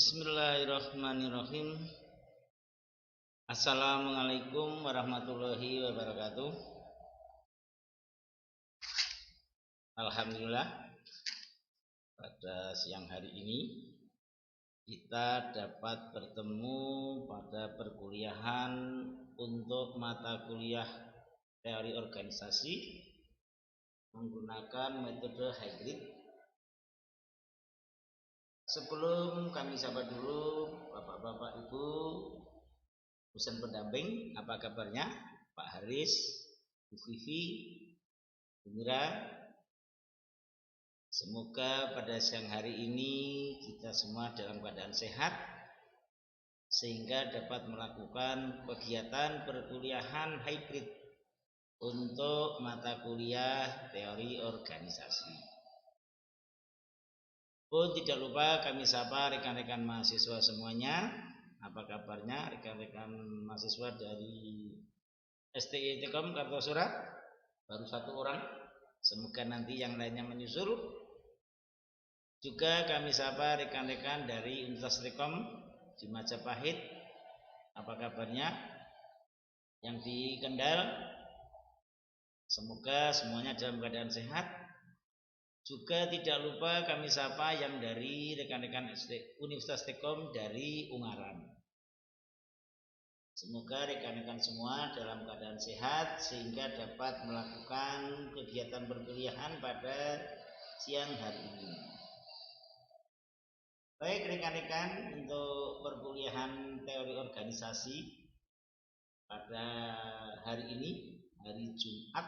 Bismillahirrahmanirrahim. Assalamualaikum warahmatullahi wabarakatuh. Alhamdulillah, pada siang hari ini kita dapat bertemu pada perkuliahan untuk mata kuliah teori organisasi menggunakan metode hybrid. Sebelum kami sapa dulu Bapak-bapak Ibu dosen pendamping, apa kabarnya? Pak Haris, Bu Vivi, Bu Mira. Semoga pada siang hari ini kita semua dalam keadaan sehat sehingga dapat melakukan kegiatan perkuliahan hybrid untuk mata kuliah teori organisasi. Pun tidak lupa kami sapa rekan-rekan mahasiswa semuanya. Apa kabarnya rekan-rekan mahasiswa dari STI Telkom Kartosura? Baru satu orang. Semoga nanti yang lainnya menyusul. Juga kami sapa rekan-rekan dari Universitas Telkom di Majapahit. Apa kabarnya? Yang di Kendal. Semoga semuanya dalam keadaan sehat. Juga tidak lupa kami sapa yang dari rekan-rekan Universitas Telkom dari Ungaran. Semoga rekan-rekan semua dalam keadaan sehat sehingga dapat melakukan kegiatan perkuliahan pada siang hari ini. Baik rekan-rekan, untuk perkuliahan teori organisasi pada hari ini, hari Jumat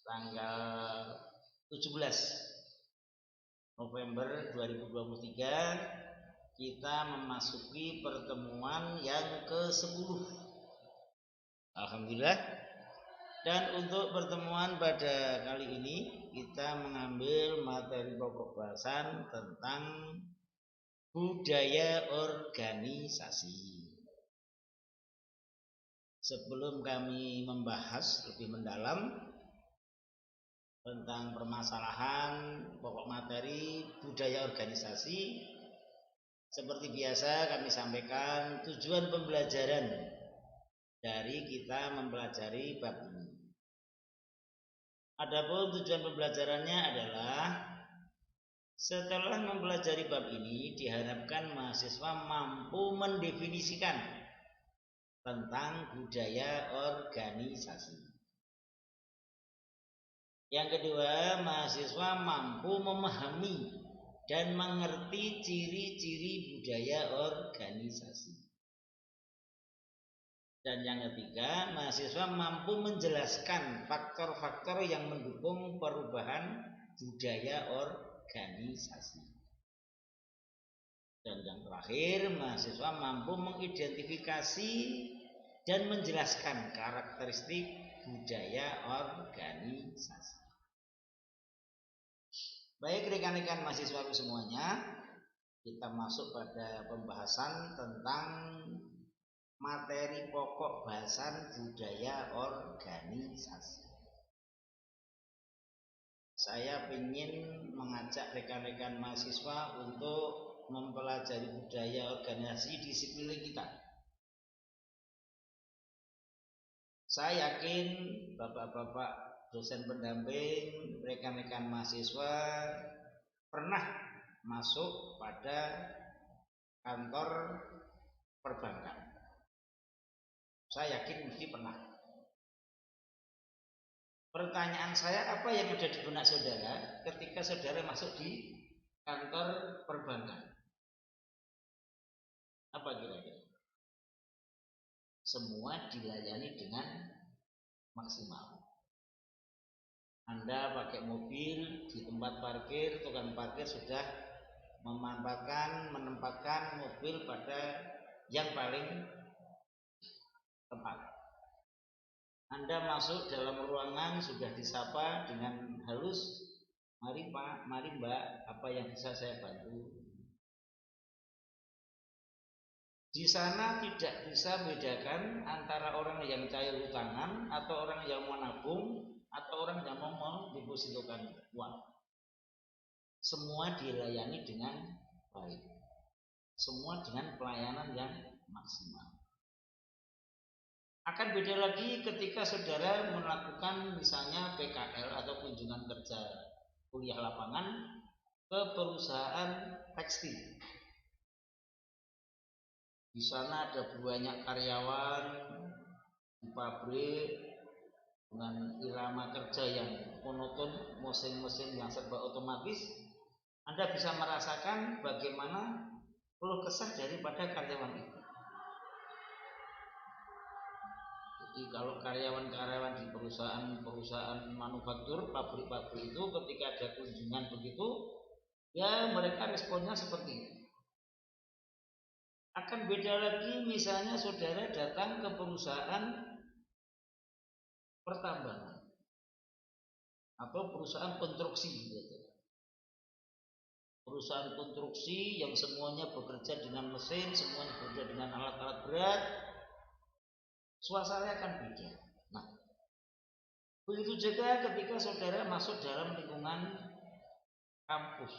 tanggal 17 November 2023, kita memasuki pertemuan yang ke-10. Alhamdulillah. Dan untuk pertemuan pada kali ini kita mengambil materi pokok bahasan tentang budaya organisasi. Sebelum kami membahas lebih mendalam tentang permasalahan pokok materi budaya organisasi, seperti biasa kami sampaikan tujuan pembelajaran dari kita mempelajari bab ini. Adapun tujuan pembelajarannya adalah setelah mempelajari bab ini diharapkan mahasiswa mampu mendefinisikan tentang budaya organisasi. Yang kedua, mahasiswa mampu memahami dan mengerti ciri-ciri budaya organisasi. Dan yang ketiga, mahasiswa mampu menjelaskan faktor-faktor yang mendukung perubahan budaya organisasi. Dan yang terakhir, mahasiswa mampu mengidentifikasi dan menjelaskan karakteristik budaya organisasi. Baik rekan-rekan mahasiswa semuanya, kita masuk pada pembahasan tentang materi pokok bahasan budaya organisasi. Saya ingin mengajak rekan-rekan mahasiswa untuk mempelajari budaya organisasi di sekeliling kita. Saya yakin bapak-bapak dosen pendamping, rekan-rekan mahasiswa pernah masuk pada kantor perbankan. Saya yakin mesti pernah. Pertanyaan saya, apa yang ada di benak saudara ketika saudara masuk di kantor perbankan? Apa kira-kira? Semua dilayani dengan maksimal. Anda pakai mobil di tempat parkir, tukang parkir sudah menempatkan mobil pada yang paling tepat. Anda masuk dalam ruangan sudah disapa dengan halus, "Mari Pak, mari Mbak, apa yang bisa saya bantu?" Di sana tidak bisa membedakan antara orang yang cair hutangan atau orang yang mau nabung atau orang yang mau mendepositokan uang. Semua dilayani dengan baik. semua dengan pelayanan yang maksimal. Akan beda lagi ketika saudara melakukan misalnya PKL atau kunjungan kerja kuliah lapangan ke perusahaan tekstil. Di sana ada banyak karyawan di pabrik dengan irama kerja yang monoton, mesin-mesin yang serba otomatis. Anda bisa merasakan bagaimana keluh kesah daripada karyawan itu. Jadi kalau karyawan-karyawan di perusahaan manufaktur, pabrik-pabrik itu ketika ada kunjungan begitu, ya mereka responnya seperti itu. Akan beda lagi misalnya saudara datang ke perusahaan pertambangan atau perusahaan konstruksi gitu. Perusahaan konstruksi yang semuanya bekerja dengan mesin, semuanya bekerja dengan alat-alat berat, suasananya akan beda. Nah, begitu juga ketika saudara masuk dalam lingkungan kampus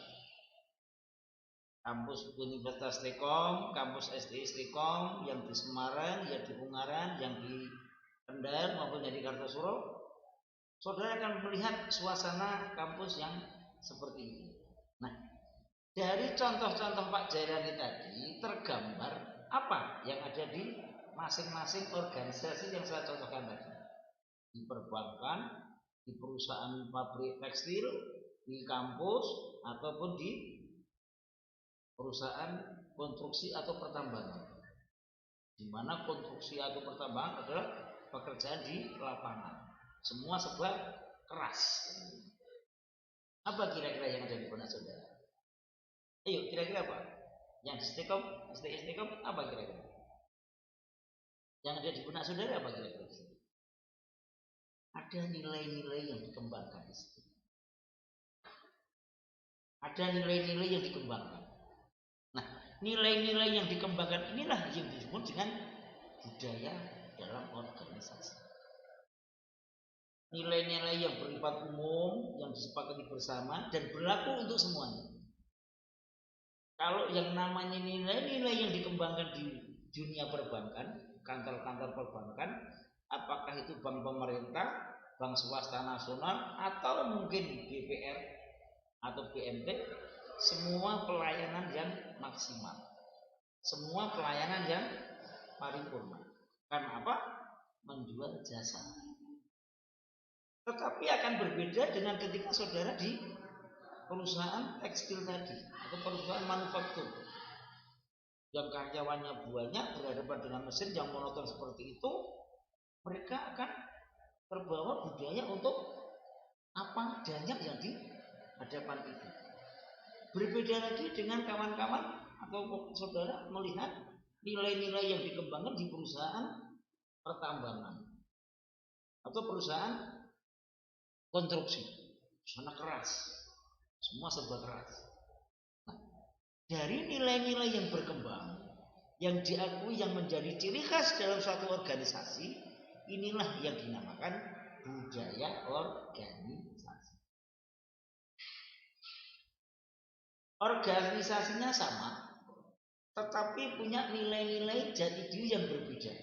Universitas Telkom, kampus STI Telkom yang di Semarang, yang di Ungaran, yang di Kendal maupun yang di Kartosuro, saudara akan melihat suasana kampus yang seperti ini. Nah, dari contoh-contoh Pak Jairani tadi tergambar apa yang ada di masing-masing organisasi yang saya contohkan tadi. Di perbankan, di perusahaan pabrik tekstil, di kampus, ataupun di perusahaan konstruksi atau pertambangan. Di mana konstruksi atau pertambangan adalah pekerjaan di lapangan. Semua serba keras. Apa kira-kira yang ada di benak saudara? Ayo, kira-kira apa? Yang di Istiqom, apa kira-kira? Yang ada di benak saudara apa kira-kira? Ada nilai-nilai yang dikembangkan di situ. Ada nilai-nilai yang dikembangkan. Nah, nilai-nilai yang dikembangkan inilah yang disebut dengan budaya dalam organisasi. Nilai-nilai yang bersifat umum, yang disepakati bersama dan berlaku untuk semuanya. Kalau yang namanya nilai-nilai yang dikembangkan di dunia perbankan, kantor-kantor perbankan, apakah itu bank pemerintah, bank swasta nasional, atau mungkin BPR atau BMT, semua pelayanan yang maksimal, semua pelayanan yang paripurna. Karena apa? Menjual jasa. Tetapi akan berbeda dengan ketika saudara di perusahaan tekstil tadi atau perusahaan manufaktur yang karyawannya banyak berhadapan dengan mesin yang monoton seperti itu, mereka akan terbawa budaya untuk apa adanya yang di hadapan itu. Berbeda lagi dengan kawan-kawan atau saudara melihat nilai-nilai yang dikembangkan di perusahaan pertambangan atau perusahaan konstruksi, sana keras, semua serba keras. Nah, dari nilai-nilai yang berkembang, yang diakui yang menjadi ciri khas dalam suatu organisasi, inilah yang dinamakan budaya organisasi. Organisasinya sama, tetapi punya nilai-nilai jati diri yang berbeda.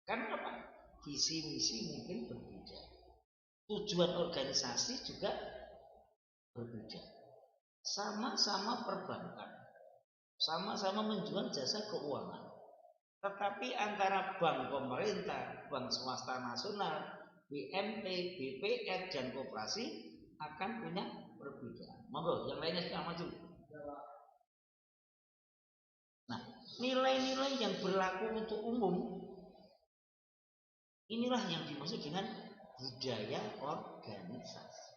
Karena apa? Visi misi mungkin berbeda. Tujuan organisasi juga berbeda. Sama-sama perbankan, sama-sama menjual jasa keuangan. Tetapi antara bank pemerintah, bank swasta nasional, BMT, BPR, dan koperasi akan punya perbedaan. Monggo, yang lainnya sudah maju. Nah, nilai-nilai yang berlaku untuk umum, inilah yang dimaksud dengan budaya organisasi.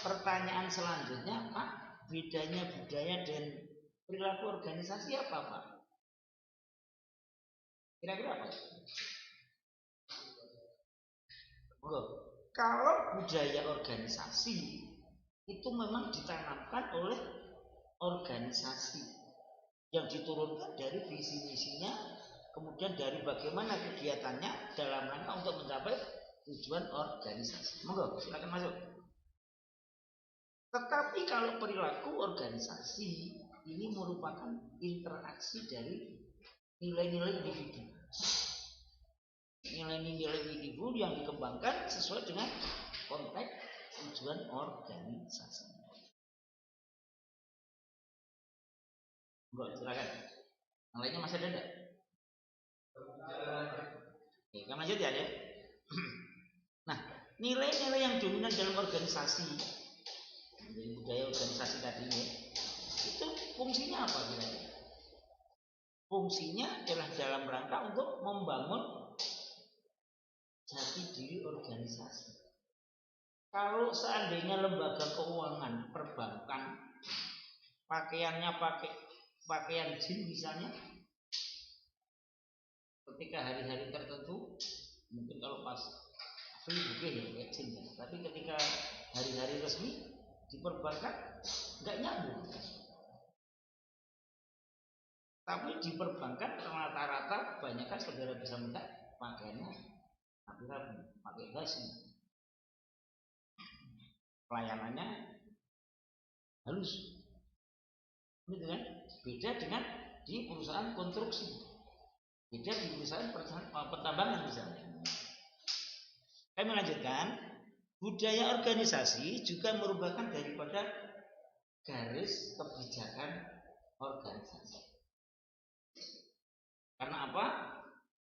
Pertanyaan selanjutnya, Pak, bedanya budaya dan perilaku organisasi apa, Pak? Kira-kira apa? Kalau budaya organisasi itu memang ditanamkan oleh organisasi yang diturunkan dari visi misinya, kemudian dari bagaimana kegiatannya dalam rangka untuk mencapai tujuan organisasi. Monggo, silakan masuk. Tetapi kalau perilaku organisasi ini merupakan interaksi dari nilai-nilai individu. Nilai-nilai individu yang dikembangkan sesuai dengan konteks tujuan organisasi. Enggak, silakan. Yang lainnya masih ada enggak? Oke, kita lanjut ya. Nah, nilai-nilai yang dominan dalam organisasi, dari budaya organisasi tadi itu fungsinya apa kira-kira? Fungsinya adalah dalam rangka untuk membangun jati diri organisasi. Kalau seandainya lembaga keuangan, perbankan, pakaiannya pakai pakaian jin misalnya, ketika hari-hari tertentu, mungkin kalau pas free booking ya kayak jin, tapi ketika hari-hari resmi di perbankan nggak nyambung. Tapi di perbankan rata-rata kebanyakan saudara bisa melihat pakaiannya rapi-rapi, pakai basi, pelayanannya halus, gitu kan? Beda dengan di perusahaan konstruksi, beda di perusahaan pertambangan misalnya. Kami melanjutkan, budaya organisasi juga merupakan daripada garis kebijakan organisasi. Karena apa?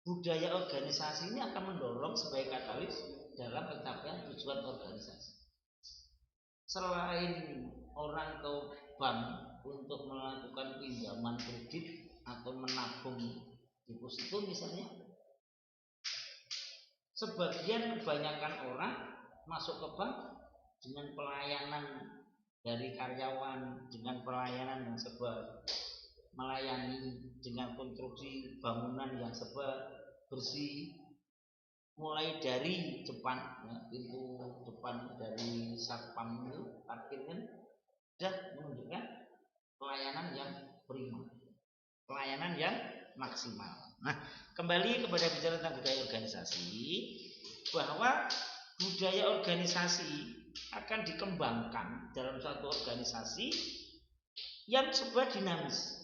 Budaya organisasi ini akan mendorong sebagai katalis dalam pencapaian tujuan organisasi. Selain orang ke bank untuk melakukan pinjaman kredit atau menabung deposito misalnya, sebagian kebanyakan orang masuk ke bank dengan pelayanan dari karyawan, dengan pelayanan yang serba melayani, dengan konstruksi bangunan yang serba bersih, mulai dari depan ya, pintu depan dari satpam itu parkirnya sudah menunjukkan pelayanan yang prima, pelayanan yang maksimal. Nah, kembali kepada bicara tentang budaya organisasi, bahwa budaya organisasi akan dikembangkan dalam suatu organisasi yang serba dinamis.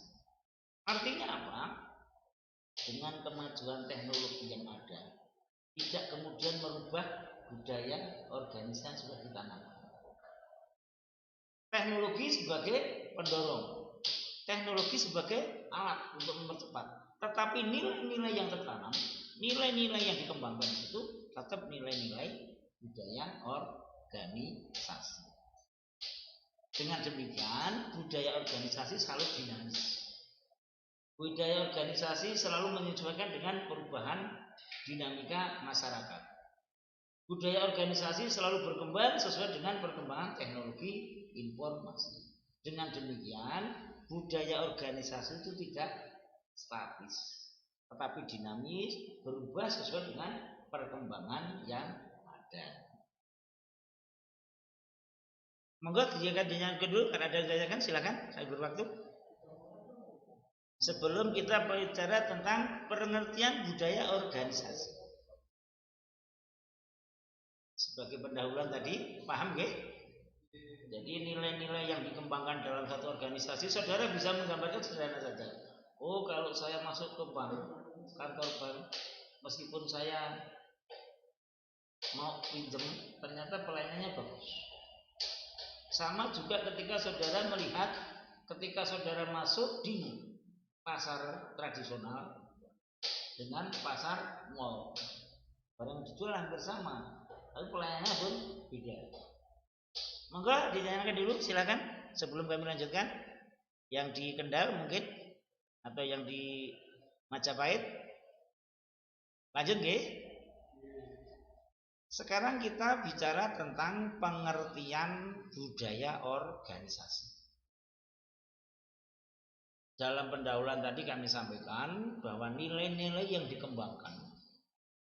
Artinya apa? Dengan kemajuan teknologi yang ada, tidak kemudian merubah budaya organisasi yang sudah ditanamkan. Teknologi sebagai pendorong, teknologi sebagai alat untuk mempercepat, tetapi nilai-nilai yang tertanam, nilai-nilai yang dikembangkan itu tetap nilai-nilai budaya organisasi. Dengan demikian, budaya organisasi selalu dinamis. Budaya organisasi selalu menyesuaikan dengan perubahan dinamika masyarakat. Budaya organisasi selalu berkembang sesuai dengan perkembangan teknologi informasi. Dengan demikian, budaya organisasi itu tidak statis, tetapi dinamis, berubah sesuai dengan perkembangan yang ada. Monggo dijaga kedua, karena ada ditanyakan silakan, saya berwaktu. Sebelum kita bicara tentang pengertian budaya organisasi. Sebagai pendahuluan tadi, paham nggih? Jadi nilai-nilai yang dikembangkan dalam satu organisasi, saudara bisa menggambarkan sederhana saja. Oh, kalau saya masuk ke bank, kantor bank, meskipun saya mau pinjam, ternyata pelayanannya bagus. Sama juga ketika saudara melihat, ketika saudara masuk di pasar tradisional dengan pasar mall, barang dijual hampir sama, tapi pelayanannya pun beda. Monggo ditanyakan dulu, silakan sebelum kami lanjutkan. Yang di Kendal mungkin, atau yang di Majapahit. Lanjut nggih. Sekarang kita bicara tentang pengertian budaya organisasi. Dalam pendahuluan tadi kami sampaikan bahwa nilai-nilai yang dikembangkan,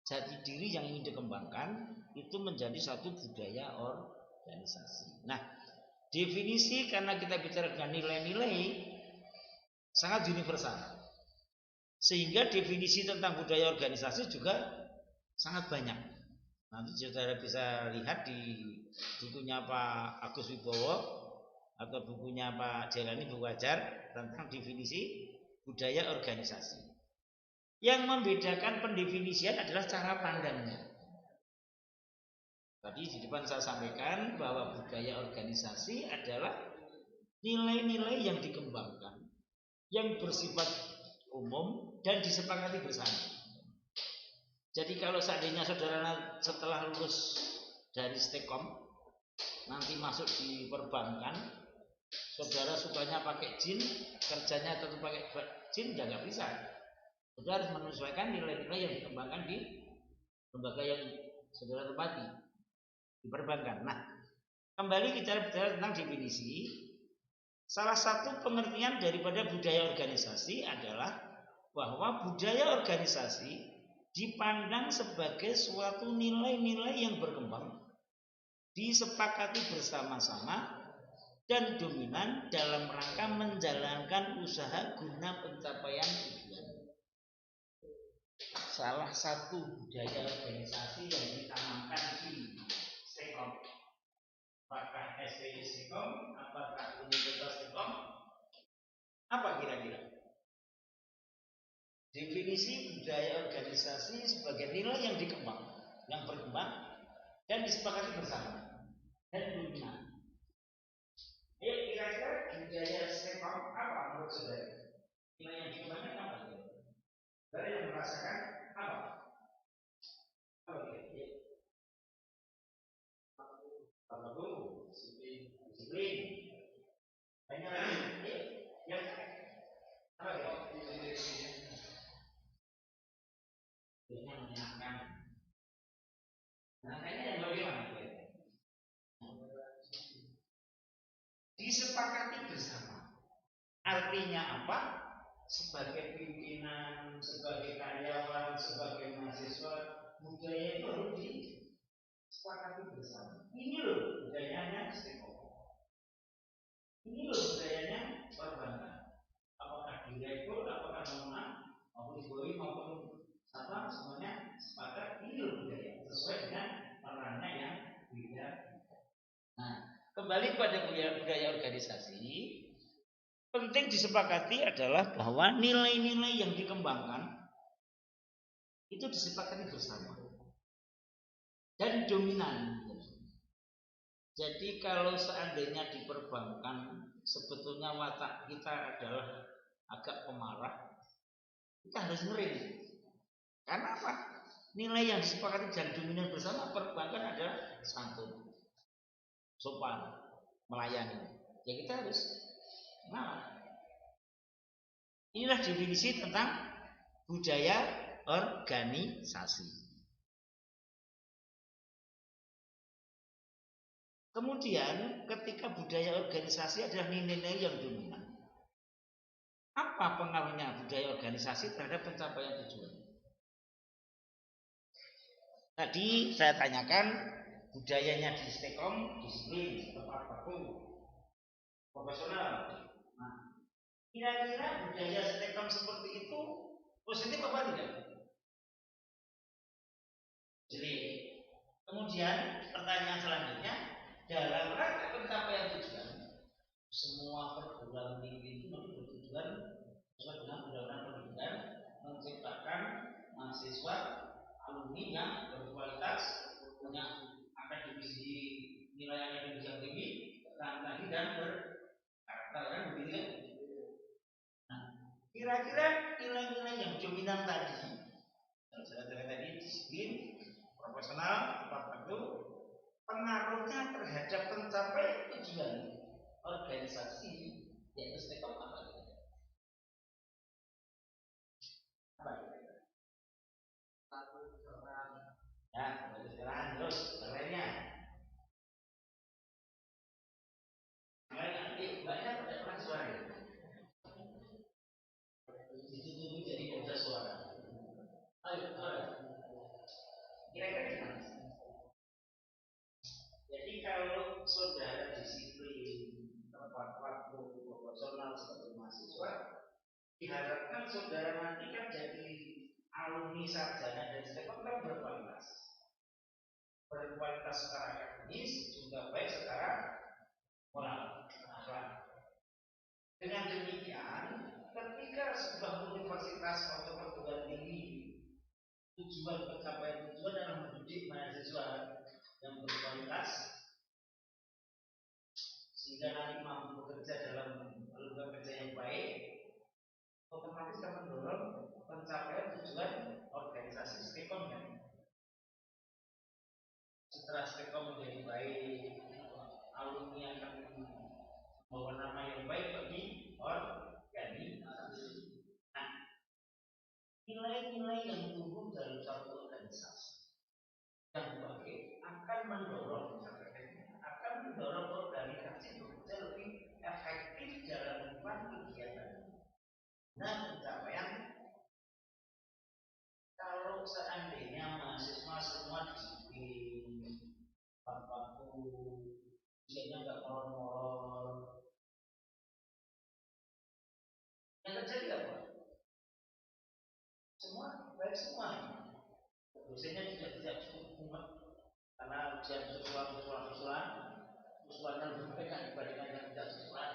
jati diri yang ingin dikembangkan itu menjadi satu budaya organisasi. Nah, definisi karena kita bicara dengan nilai-nilai sangat universal, sehingga definisi tentang budaya organisasi juga sangat banyak. Nanti saudara bisa lihat di bukunya Pak Agus Wibowo, atau bukunya Pak Jelani buku ajar tentang definisi budaya organisasi. Yang membedakan pendefinisian adalah cara pandangnya. Tadi di depan saya sampaikan bahwa budaya organisasi adalah nilai-nilai yang dikembangkan, yang bersifat umum dan disepakati bersama. Jadi kalau seandainya saudara setelah lulus dari Stekom nanti masuk di perbankan, saudara sukanya pakai jin, kerjanya tetap pakai jin, ya nggak bisa. Saudara harus menyesuaikan nilai-nilai yang dikembangkan di lembaga yang saudara tempati di perbankan. Nah, kembali kita bicara tentang definisi. Salah satu pengertian daripada budaya organisasi adalah bahwa budaya organisasi dipandang sebagai suatu nilai-nilai yang berkembang, disepakati bersama-sama dan dominan dalam rangka menjalankan usaha guna pencapaian tujuan. Salah satu budaya organisasi yang ditanamkan di Stekom, apakah STI Stekom, apakah Universitas Stekom, apa kira-kira? Definisi budaya organisasi sebagai nilai yang dikembang, yang berkembang dan disepakati bersama dan dominan. Ayo kira-kira budaya Stekom apa menurut saudara? Nilai yang dikembangkan apa? Saudara yang merasakan apa? Apa kira-kira? Apa dulu? Disiplin. Banyak lagi. Ya. Apa kira-kira? Yang menyenangkan. Nah, kayaknya yang bagaimana? Disepakati bersama. Artinya apa? Sebagai pimpinan, sebagai karyawan, sebagai mahasiswa, budaya itu harus disepakati bersama. Ini loh budayanya stakeholder. Ini loh budayanya perbankan. Apakah direktur, apakah nona, maupun dibawah maupun apa, semuanya sepakat. Ini loh budaya sesuai dengan perannya yang beda. Nah, kembali pada budaya organisasi, penting disepakati adalah bahwa nilai-nilai yang dikembangkan itu disepakati bersama dan dominan. Jadi kalau seandainya di perbankan sebetulnya watak kita adalah agak pemarah, kita harus ngeri. Karena apa? Nilai yang disepakati dan dominan bersama perbankan adalah santun, sopan, melayani. Ya kita harus ngalah. Inilah definisi tentang budaya organisasi. Kemudian ketika budaya organisasi adalah nilai-nilai yang dominan, apa pengaruhnya budaya organisasi terhadap pencapaian tujuan? Tadi saya tanyakan budayanya di Stekom, disiplin, tepat waktu, profesional. Nah, kira-kira budaya Stekom seperti itu positif apa tidak? Jadi, kemudian pertanyaan selanjutnya, dalam rangka pencapaian tujuan, semua perguruan tinggi itu bertujuan sesuai dengan undang-undang pendidikan menciptakan mahasiswa alumni yang berkualitas, punya akademisi, nilai akademis yang tinggi, tinggi dan berkarakter begitu. Nah, kira-kira nilai-nilai yang dominan tadi, saya tadi disiplin, profesional, tepat waktu, pengaruhnya terhadap pencapaian tujuan organisasi yaitu Stekom apa? Ya, istirahat terus lainnya. Nanti banyak pada suara. Itu jadi kerja suara. Ayo, kira-kira gimana? Jadi kalau saudara disiplin, tepat waktu, profesional sebagai mahasiswa, diharapkan saudara nanti kan jadi alumni sarjana dan Stekom kan berkualitas. Berkualitas secara akademis juga baik secara moral, akhlak Dengan demikian, ketika sebuah universitas atau perguruan tinggi tujuan pencapaian tujuan adalah mendidik mahasiswa yang berkualitas sehingga nanti mampu bekerja dalam lembaga kerja yang baik, otomatis akan mendorong pencapaian tujuan organisasi STEKOM kan. Setelah STEKOM menjadi baik, alumni akan membawa nama yang baik bagi organisasi. Nah, nilai-nilai yang tumbuh dalam satu organisasi yang baik akan mendorong organisasi bekerja lebih efektif dalam melakukan kegiatan dan pencapaian. Kalau seandainya mahasiswa semua disiplin, tepat waktu, ujiannya nggak molor-molor, yang terjadi apa? Semua baik semua. Dosennya tidak cukup karena ujian susulannya lebih baik dibandingkan yang tidak susulan.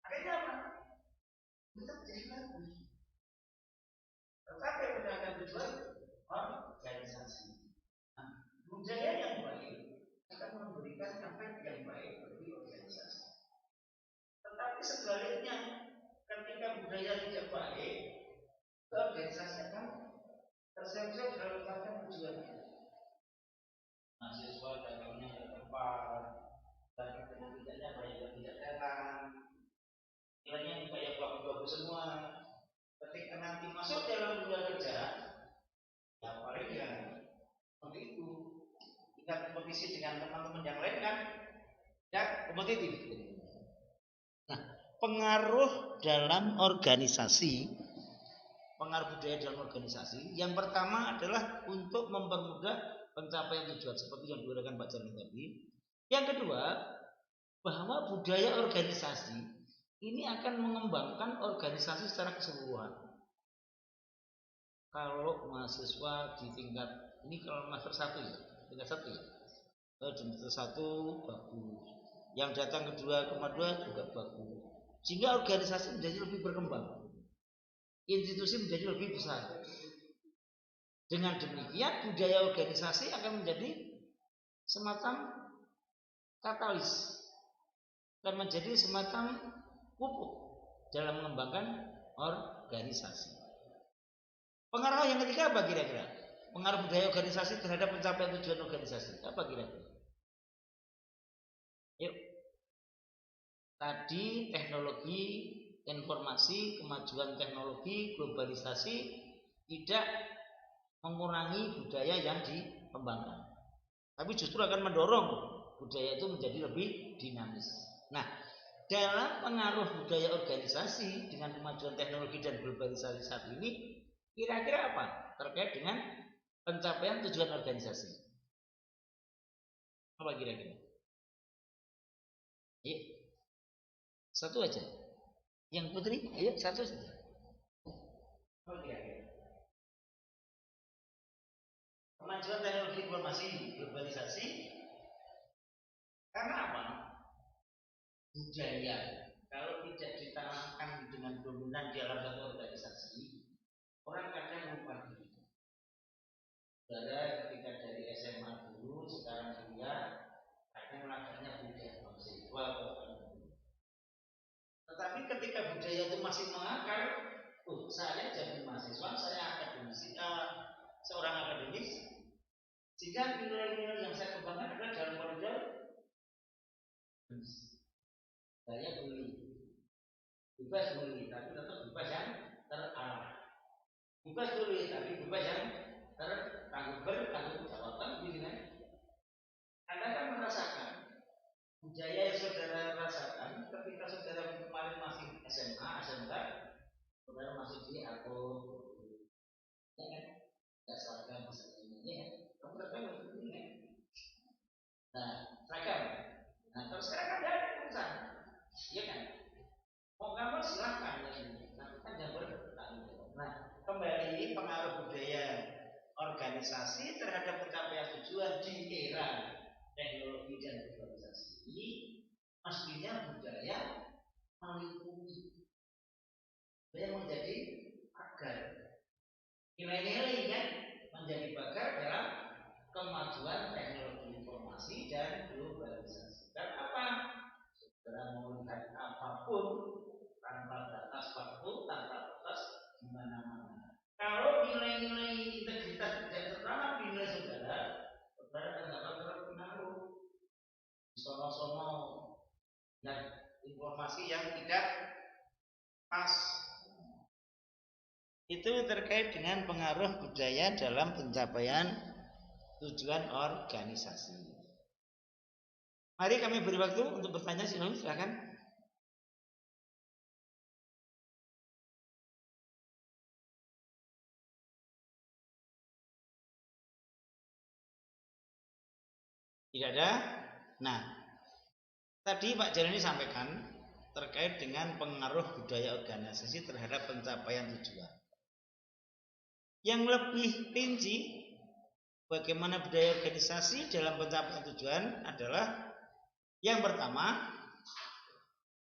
Akhirnya apa? Tetap jadi bagus. Tetapi menjaga tujuan organisasi. Nah, budaya yang baik akan memberikan efek yang baik bagi organisasi. Tetapi sebaliknya, ketika budaya tidak baik, organisasi akan terseret dalam mencapai tujuannya. Mahasiswa datangnya tidak tepat, dan tidaknya banyak yang tidak datang, nilainya banyak bagus-bagus semua. Ketika nanti masuk dalam dunia kerja, ya paling ya seperti itu. Kita kompetisi dengan teman-teman yang lain kan, ya kompetitif. Nah, pengaruh dalam organisasi, pengaruh budaya dalam organisasi, yang pertama adalah untuk mempermudah pencapaian tujuan seperti yang diuraikan Pak Jalil tadi. Yang kedua, bahwa budaya organisasi ini akan mengembangkan organisasi secara keseluruhan. Kalau mahasiswa di tingkat ini kalau master 1 ya, tingkat 1 ya. Di master 1 bagus. Yang datang kedua, kedua juga bagus. Sehingga organisasi menjadi lebih berkembang. Institusi menjadi lebih besar. Dengan demikian budaya organisasi akan menjadi semacam katalis dan menjadi semacam pupuk dalam mengembangkan organisasi. Pengaruh yang ketiga apa kira-kira? Pengaruh budaya organisasi terhadap pencapaian tujuan organisasi apa kira-kira? Yuk. Tadi teknologi informasi, kemajuan teknologi, globalisasi tidak mengurangi budaya yang dikembangkan, tapi justru akan mendorong budaya itu menjadi lebih dinamis. Nah, dalam pengaruh budaya organisasi dengan kemajuan teknologi dan globalisasi saat ini, kira-kira apa terkait dengan pencapaian tujuan organisasi? Apa kira-kira? Ayo, satu aja. Yang Putri, ayo satu saja. Apa kira-kira? Kemajuan teknologi informasi globalisasi karena apa? Budaya kalau tidak ditanamkan dengan dominan di dalam satu organisasi, orang kadang lupa diri. Saudara ketika dari SMA dulu, sekarang kuliah, kadang belajarnya budaya mahasiswa. Tetapi ketika budaya itu masih mengakar, saya jadi mahasiswa, saya akademisi, seorang akademis, sehingga nilai-nilai yang saya kembangkan adalah dalam koridor saya bebas beli, tapi tetap bebas yang terarah. Bebas beli, tapi bebas yang bertanggung jawaban, gitu kan? Anda kan merasakan budaya yang saudara rasakan ketika saudara kemarin masih SMA, SMK, saudara masih di atau ya kan? Tidak seragam misalnya, ya kan? Kamu seragam ini kan? Nah, seragam. Nah, terus sekarang kan ada urusan, ya kan? Mau kamu silahkan ya ini, tapi kan yang bertanggung jawab. Nah, kembali pengaruh budaya organisasi terhadap pencapaian tujuan informasi yang tidak pas. Itu terkait dengan pengaruh budaya dalam pencapaian tujuan organisasi. Mari kami beri waktu untuk bertanya, silakan. Tidak ada? Nah, tadi Pak Jalani sampaikan terkait dengan pengaruh budaya organisasi terhadap pencapaian tujuan. Yang lebih rinci bagaimana budaya organisasi dalam pencapaian tujuan adalah yang pertama,